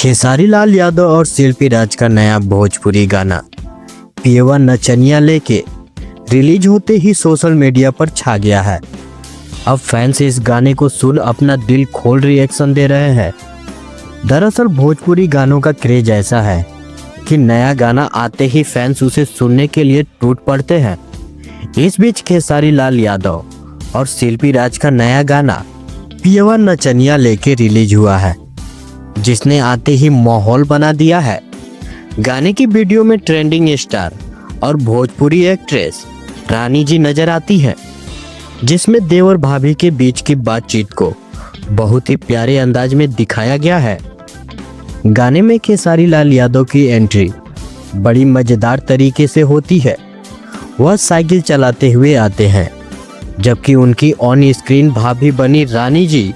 खेसारी लाल यादव और शिल्पी राज का नया भोजपुरी गाना पियवा नचनिया लेके रिलीज होते ही सोशल मीडिया पर छा गया है। अब फैंस इस गाने को सुन अपना दिल खोल रिएक्शन दे रहे हैं। दरअसल भोजपुरी गानों का क्रेज ऐसा है कि नया गाना आते ही फैंस उसे सुनने के लिए टूट पड़ते हैं। इस बीच खेसारी लाल यादव और शिल्पी राज का नया गाना पियवा नचनिया लेके रिलीज हुआ है, जिसने आते ही माहौल बना दिया है। गाने की वीडियो में ट्रेंडिंग स्टार और भोजपुरी एक्ट्रेस रानी जी नजर आती है, जिसमें देवर भाभी के बीच की बातचीत को बहुत ही प्यारे अंदाज में दिखाया गया है। गाने में खेसारी लाल यादव की एंट्री बड़ी मजेदार तरीके से होती है। वह साइकिल चलाते हुए आते हैं, जबकि उनकी ऑन स्क्रीन भाभी बनी रानी जी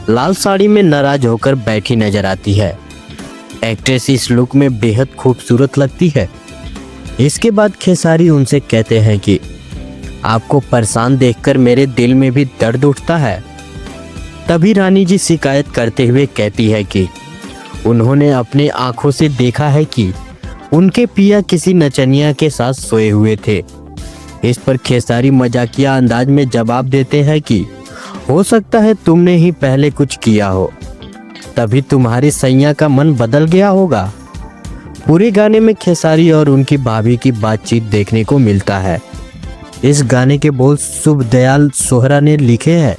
लाल साड़ी में नाराज होकर बैठी नजर आती है। एक्ट्रेस इस लुक में बेहद खूबसूरत लगती है। इसके बाद खेसारी उनसे कहते हैं कि आपको परेशान देखकर मेरे दिल में भी दर्द उठता है। तभी रानी जी शिकायत करते हुए कहती है कि उन्होंने अपने आंखों से देखा है कि उनके पिया किसी नचनिया के साथ सोए हुए थे। इस पर खेसारी मजाकिया अंदाज में जवाब देते हैं कि हो सकता है तुमने ही पहले कुछ किया हो, तभी तुम्हारी सैया का मन बदल गया होगा। पूरे गाने में खेसारी और उनकी भाभी की बातचीत देखने को मिलता है। इस गाने के बोल शुभ दयाल सोहरा ने लिखे हैं,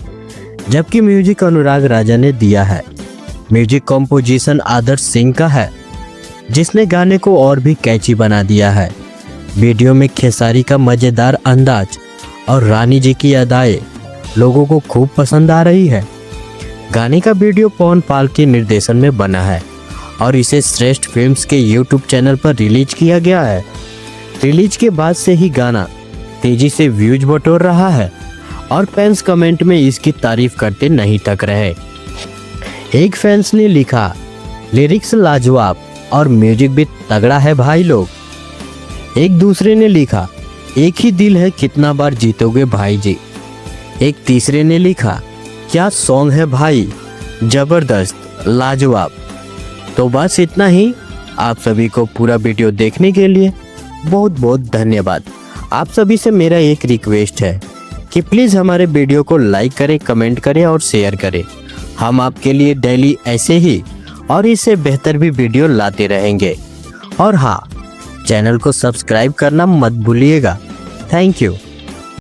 जबकि म्यूजिक अनुराग राजा ने दिया है। म्यूजिक कंपोजिशन आदर्श सिंह का है, जिसने गाने को और भी कैची बना दिया है। वीडियो में खेसारी का मजेदार अंदाज और रानी जी की अदाएं लोगों को खूब पसंद आ रही है। गाने का वीडियो पवन पाल के निर्देशन में बना है और इसे श्रेष्ठ फिल्म्स के यूट्यूब चैनल पर रिलीज किया गया है। रिलीज के बाद से ही गाना तेजी से व्यूज बटोर रहा है और फैंस कमेंट में इसकी तारीफ करते नहीं थक रहे। एक फैंस ने लिखा, लिरिक्स लाजवाब और म्यूजिक भी तगड़ा है भाई लोग। एक दूसरे ने लिखा, एक ही दिल है कितना बार जीतोगे भाई जी। एक तीसरे ने लिखा, क्या सॉन्ग है भाई, जबरदस्त लाजवाब। तो बस इतना ही। आप सभी को पूरा वीडियो देखने के लिए बहुत बहुत धन्यवाद। आप सभी से मेरा एक रिक्वेस्ट है कि प्लीज़ हमारे वीडियो को लाइक करें, कमेंट करें और शेयर करें। हम आपके लिए डेली ऐसे ही और इससे बेहतर भी वीडियो लाते रहेंगे। और हाँ, चैनल को सब्सक्राइब करना मत भूलिएगा। Thank you.